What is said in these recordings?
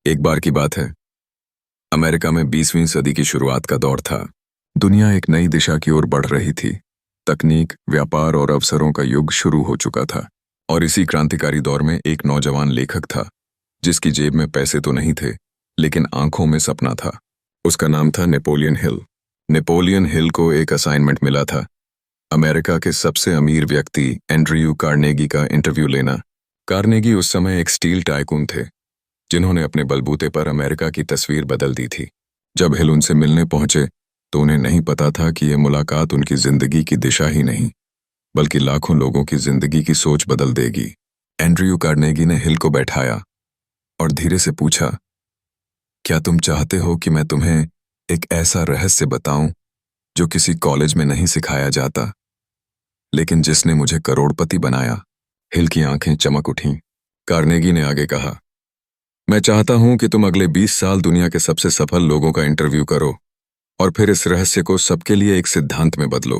एक बार की बात है, अमेरिका में 20वीं सदी की शुरुआत का दौर था। दुनिया एक नई दिशा की ओर बढ़ रही थी। तकनीक, व्यापार और अवसरों का युग शुरू हो चुका था। और इसी क्रांतिकारी दौर में एक नौजवान लेखक था, जिसकी जेब में पैसे तो नहीं थे, लेकिन आंखों में सपना था। उसका नाम था नेपोलियन हिल। नेपोलियन हिल को एक असाइनमेंट मिला था, अमेरिका के सबसे अमीर व्यक्ति एंड्रयू कार्नेगी का इंटरव्यू लेना। कार्नेगी उस समय एक स्टील टाइकून थे, जिन्होंने अपने बलबूते पर अमेरिका की तस्वीर बदल दी थी। जब हिल उनसे मिलने पहुंचे तो उन्हें नहीं पता था कि यह मुलाकात उनकी जिंदगी की दिशा ही नहीं, बल्कि लाखों लोगों की जिंदगी की सोच बदल देगी। एंड्रयू कार्नेगी ने हिल को बैठाया और धीरे से पूछा, क्या तुम चाहते हो कि मैं तुम्हें एक ऐसा रहस्य बताऊं जो किसी कॉलेज में नहीं सिखाया जाता, लेकिन जिसने मुझे करोड़पति बनाया? हिल की आंखें चमक उठीं। कार्नेगी ने आगे कहा, मैं चाहता हूं कि तुम अगले 20 साल दुनिया के सबसे सफल लोगों का इंटरव्यू करो और फिर इस रहस्य को सबके लिए एक सिद्धांत में बदलो।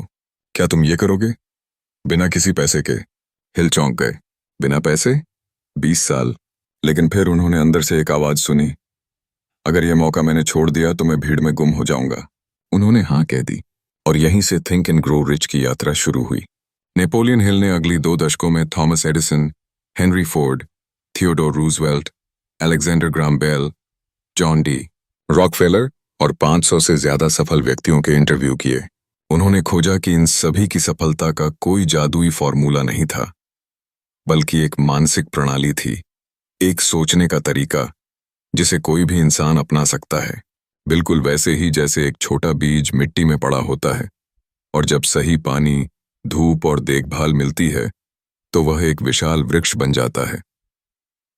क्या तुम ये करोगे? बिना किसी पैसे के? हिल चौंक गए। बिना पैसे? 20 साल? लेकिन फिर उन्होंने अंदर से एक आवाज सुनी, अगर यह मौका मैंने छोड़ दिया तो मैं भीड़ में गुम हो जाऊंगा। उन्होंने हाँ कह दी और यहीं से थिंक एंड ग्रो रिच की यात्रा शुरू हुई। नेपोलियन हिल ने अगली 2 दशकों में Thomas Edison, Henry Ford, Theodore Roosevelt, Alexander Graham Bell, John D Rockefeller और 500 से ज्यादा सफल व्यक्तियों के इंटरव्यू किए। उन्होंने खोजा कि इन सभी की सफलता का कोई जादुई फॉर्मूला नहीं था, बल्कि एक मानसिक प्रणाली थी, एक सोचने का तरीका जिसे कोई भी इंसान अपना सकता है। बिल्कुल वैसे ही जैसे एक छोटा बीज मिट्टी में पड़ा होता है और जब सही पानी, धूप और देखभाल मिलती है तो वह एक विशाल वृक्ष बन जाता है।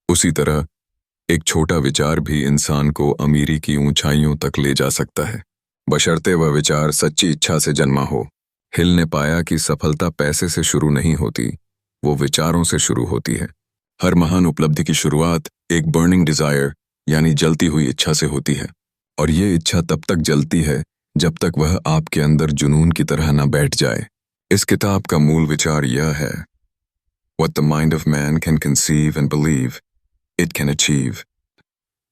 उसी तरह एक छोटा विचार भी इंसान को अमीरी की ऊंचाइयों तक ले जा सकता है, बशर्ते वह विचार सच्ची इच्छा से जन्मा हो। हिल ने पाया कि सफलता पैसे से शुरू नहीं होती, वो विचारों से शुरू होती है। हर महान उपलब्धि की शुरुआत एक बर्निंग डिजायर यानी जलती हुई इच्छा से होती है, और ये इच्छा तब तक जलती है जब तक वह आपके अंदर जुनून की तरह न बैठ जाए। इस किताब का मूल विचार यह है, What the mind of man can conceive and believe, it can achieve।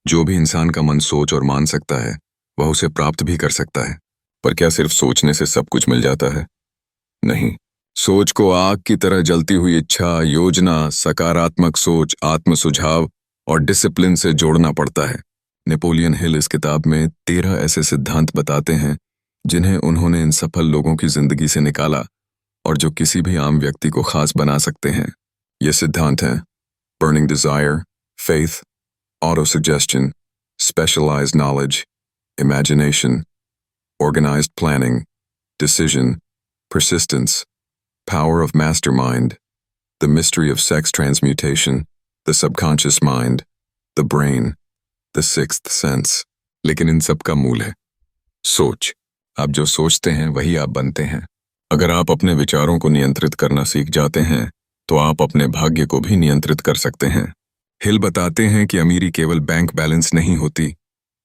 जो भी इंसान का मन सोच और मान सकता है, वह उसे प्राप्त भी कर सकता है। पर क्या सिर्फ सोचने से सब कुछ मिल जाता है? नहीं। सोच को आग की तरह जलती हुई इच्छा, योजना, सकारात्मक सोच, आत्म सुझाव और डिसिप्लिन से जोड़ना पड़ता है। नेपोलियन हिल इस किताब में 13 ऐसे सिद्धांत बताते हैं जिन्हें उन्होंने इन सफल लोगों की जिंदगी से निकाला और जो किसी भी आम व्यक्ति को खास बना सकते हैं। ये सिद्धांत हैं burning desire, faith, auto-suggestion, specialized knowledge, imagination, organized planning, decision, persistence, power of mastermind, the mystery of sex transmutation, the subconscious mind, the brain, the sixth sense। लेकिन इन सब का मूल है सोच। आप जो सोचते हैं वही आप बनते हैं। अगर आप अपने विचारों को नियंत्रित करना सीख जाते हैं तो आप अपने भाग्य को भी नियंत्रित कर सकते हैं। हिल बताते हैं कि अमीरी केवल बैंक बैलेंस नहीं होती,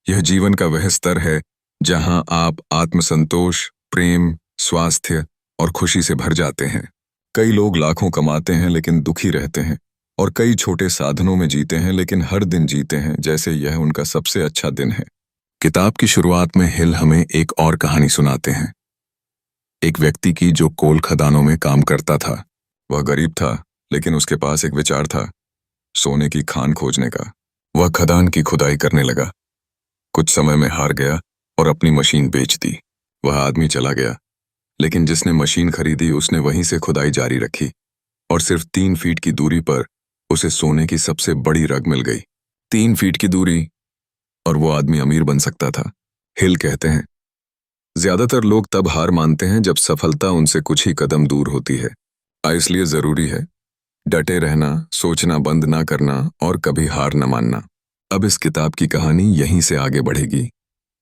यह जीवन का वह स्तर है जहां आप आत्मसंतोष, प्रेम, स्वास्थ्य और खुशी से भर जाते हैं। कई लोग लाखों कमाते हैं लेकिन दुखी रहते हैं, और कई छोटे साधनों में जीते हैं लेकिन हर दिन जीते हैं जैसे यह उनका सबसे अच्छा दिन है। किताब की शुरुआत में हिल हमें एक और कहानी सुनाते हैं, एक व्यक्ति की जो कोल खदानों में काम करता था। वह गरीब था, लेकिन उसके पास एक विचार था, सोने की खान खोजने का। वह खदान की खुदाई करने लगा। कुछ समय में हार गया और अपनी मशीन बेच दी। वह आदमी चला गया, लेकिन जिसने मशीन खरीदी उसने वहीं से खुदाई जारी रखी, और सिर्फ 3 फीट की दूरी पर उसे सोने की सबसे बड़ी रग मिल गई। 3 फीट की दूरी, और वो आदमी अमीर बन सकता था। हिल कहते हैं, ज्यादातर लोग तब हार मानते हैं जब सफलता उनसे कुछ ही कदम दूर होती है। इसलिए जरूरी है डटे रहना, सोचना बंद ना करना और कभी हार न मानना। अब इस किताब की कहानी यहीं से आगे बढ़ेगी।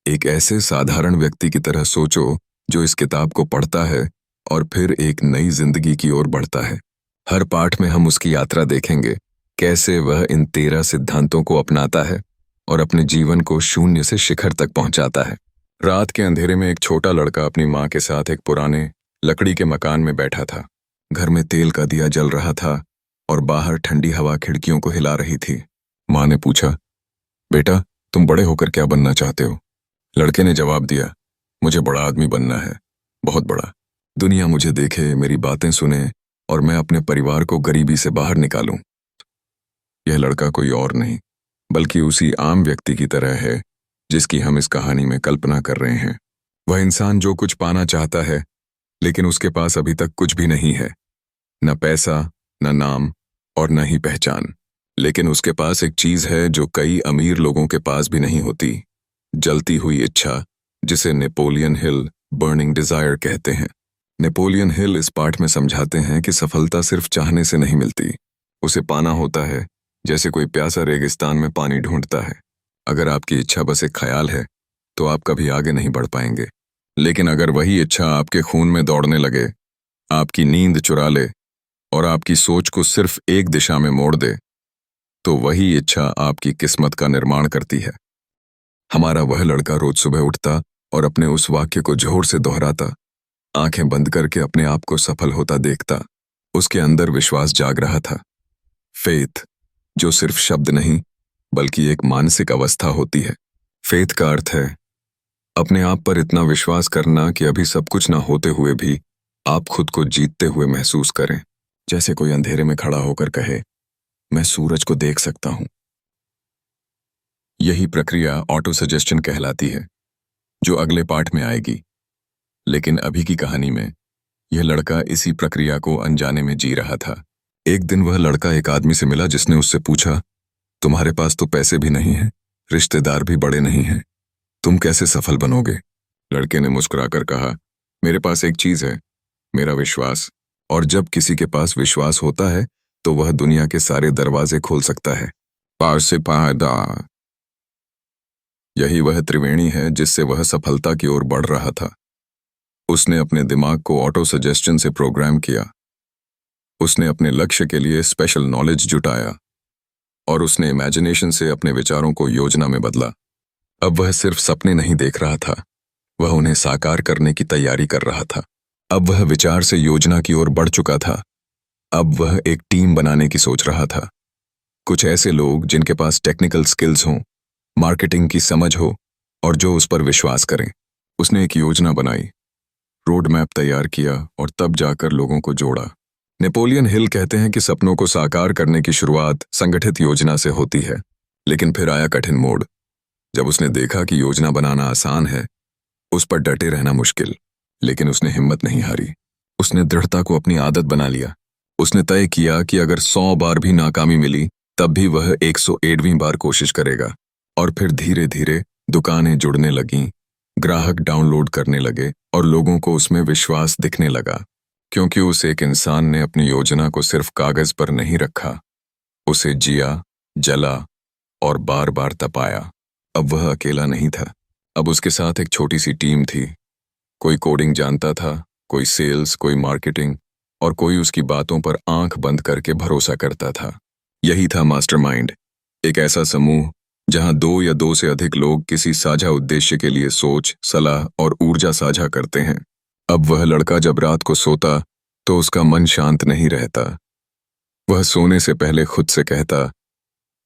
एक ऐसे साधारण व्यक्ति की तरह सोचो जो इस किताब को पढ़ता है और फिर एक नई जिंदगी की ओर बढ़ता है। हर पाठ में हम उसकी यात्रा देखेंगे, कैसे वह इन 13 सिद्धांतों को अपनाता है और अपने जीवन को शून्य से शिखर तक पहुंचाता है। रात के अंधेरे में एक छोटा लड़का अपनी माँ के साथ एक पुराने लकड़ी के मकान में बैठा था। घर में तेल का दिया जल रहा था और बाहर ठंडी हवा खिड़कियों को हिला रही थी। माँ ने पूछा, बेटा, तुम बड़े होकर क्या बनना चाहते हो? लड़के ने जवाब दिया, मुझे बड़ा आदमी बनना है, बहुत बड़ा। दुनिया मुझे देखे, मेरी बातें सुने और मैं अपने परिवार को गरीबी से बाहर निकालूं। यह लड़का कोई और नहीं, बल्कि उसी आम व्यक्ति की तरह है जिसकी हम इस कहानी में कल्पना कर रहे हैं। वह इंसान जो कुछ पाना चाहता है, लेकिन उसके पास अभी तक कुछ भी नहीं है। न पैसा, न नाम और न ही पहचान। लेकिन उसके पास एक चीज है जो कई अमीर लोगों के पास भी नहीं होती। जलती हुई इच्छा, जिसे नेपोलियन हिल बर्निंग डिजायर कहते हैं। नेपोलियन हिल इस पाठ में समझाते हैं कि सफलता सिर्फ चाहने से नहीं मिलती, उसे पाना होता है, जैसे कोई प्यासा रेगिस्तान में पानी ढूंढता है। अगर आपकी इच्छा बस एक ख्याल है तो आप कभी आगे नहीं बढ़ पाएंगे। लेकिन अगर वही इच्छा आपके खून में दौड़ने लगे, आपकी नींद चुरा ले और आपकी सोच को सिर्फ एक दिशा में मोड़ दे, तो वही इच्छा आपकी किस्मत का निर्माण करती है। हमारा वह लड़का रोज सुबह उठता और अपने उस वाक्य को जोर से दोहराता, आंखें बंद करके अपने आप को सफल होता देखता। उसके अंदर विश्वास जाग रहा था। फेथ, जो सिर्फ शब्द नहीं बल्कि एक मानसिक अवस्था होती है। फेथ का अर्थ है अपने आप पर इतना विश्वास करना कि अभी सब कुछ ना होते हुए भी आप खुद को जीतते हुए महसूस करें। जैसे कोई अंधेरे में खड़ा होकर कहे, मैं सूरज को देख सकता हूं। यही प्रक्रिया ऑटो सजेशन कहलाती है, जो अगले पाठ में आएगी। लेकिन अभी की कहानी में यह लड़का इसी प्रक्रिया को अनजाने में जी रहा था। एक दिन वह लड़का एक आदमी से मिला जिसने उससे पूछा, तुम्हारे पास तो पैसे भी नहीं हैं, रिश्तेदार भी बड़े नहीं हैं, तुम कैसे सफल बनोगे? लड़के ने मुस्कुराकर कहा, मेरे पास एक चीज है, मेरा विश्वास। और जब किसी के पास विश्वास होता है तो वह दुनिया के सारे दरवाजे खोल सकता है। पार से पादा। यही वह त्रिवेणी है जिससे वह सफलता की ओर बढ़ रहा था। उसने अपने दिमाग को ऑटो सजेशन से प्रोग्राम किया, उसने अपने लक्ष्य के लिए स्पेशल नॉलेज जुटाया और उसने इमेजिनेशन से अपने विचारों को योजना में बदला। अब वह सिर्फ सपने नहीं देख रहा था, वह उन्हें साकार करने की तैयारी कर रहा था। अब वह विचार से योजना की ओर बढ़ चुका था। अब वह एक टीम बनाने की सोच रहा था। कुछ ऐसे लोग जिनके पास टेक्निकल स्किल्स हों, मार्केटिंग की समझ हो और जो उस पर विश्वास करें। उसने एक योजना बनाई, रोड मैप तैयार किया और तब जाकर लोगों को जोड़ा। नेपोलियन हिल कहते हैं कि सपनों को साकार करने की शुरुआत संगठित योजना से होती है। लेकिन फिर आया कठिन मोड़। जब उसने देखा कि योजना बनाना आसान है, उस पर डटे रहना मुश्किल। लेकिन उसने हिम्मत नहीं हारी। उसने दृढ़ता को अपनी आदत बना लिया। उसने तय किया कि अगर 100 बार भी नाकामी मिली तब भी वह 108वीं बार कोशिश करेगा। और फिर धीरे धीरे दुकानें जुड़ने लगीं, ग्राहक डाउनलोड करने लगे और लोगों को उसमें विश्वास दिखने लगा। क्योंकि उस एक इंसान ने अपनी योजना को सिर्फ कागज पर नहीं रखा, उसे जिया, जला और बार बार तपाया। अब वह अकेला नहीं था, अब उसके साथ एक छोटी सी टीम थी। कोई कोडिंग जानता था, कोई सेल्स, कोई मार्केटिंग और कोई उसकी बातों पर आंख बंद करके भरोसा करता था। यही था मास्टरमाइंड, एक ऐसा समूह जहां 2 या 2 से अधिक लोग किसी साझा उद्देश्य के लिए सोच, सलाह और ऊर्जा साझा करते हैं। अब वह लड़का जब रात को सोता तो उसका मन शांत नहीं रहता। वह सोने से पहले खुद से कहता,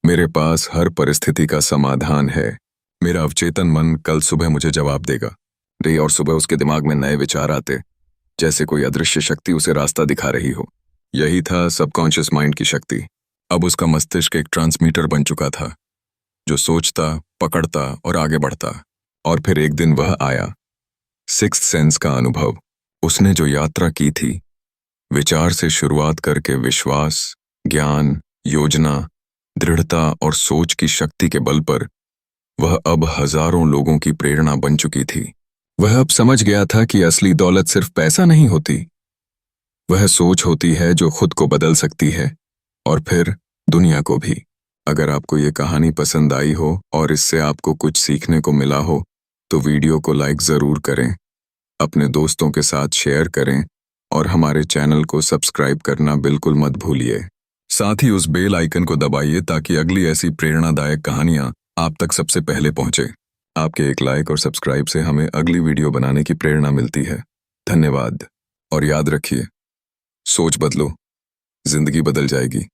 मेरे पास हर परिस्थिति का समाधान है। मेरा अवचेतन मन कल सुबह मुझे जवाब देगा। और सुबह उसके दिमाग में नए विचार आते, जैसे कोई अदृश्य शक्ति उसे रास्ता दिखा रही हो। यही था सबकॉन्शियस माइंड की शक्ति। अब उसका मस्तिष्क एक ट्रांसमीटर बन चुका था, जो सोचता, पकड़ता और आगे बढ़ता। और फिर एक दिन वह आया, सिक्स्थ सेंस का अनुभव। उसने जो यात्रा की थी, विचार से शुरुआत करके विश्वास, ज्ञान, योजना, दृढ़ता और सोच की शक्ति के बल पर वह अब हजारों लोगों की प्रेरणा बन चुकी थी। वह अब समझ गया था कि असली दौलत सिर्फ पैसा नहीं होती, वह सोच होती है जो खुद को बदल सकती है और फिर दुनिया को भी। अगर आपको ये कहानी पसंद आई हो और इससे आपको कुछ सीखने को मिला हो तो वीडियो को लाइक ज़रूर करें, अपने दोस्तों के साथ शेयर करें और हमारे चैनल को सब्सक्राइब करना बिल्कुल मत भूलिए। साथ ही उस बेल आइकन को दबाइए ताकि अगली ऐसी प्रेरणादायक कहानियाँ आप तक सबसे पहले पहुँचे। आपके एक लाइक और सब्सक्राइब से हमें अगली वीडियो बनाने की प्रेरणा मिलती है। धन्यवाद। और याद रखिए, सोच बदलो, जिंदगी बदल जाएगी।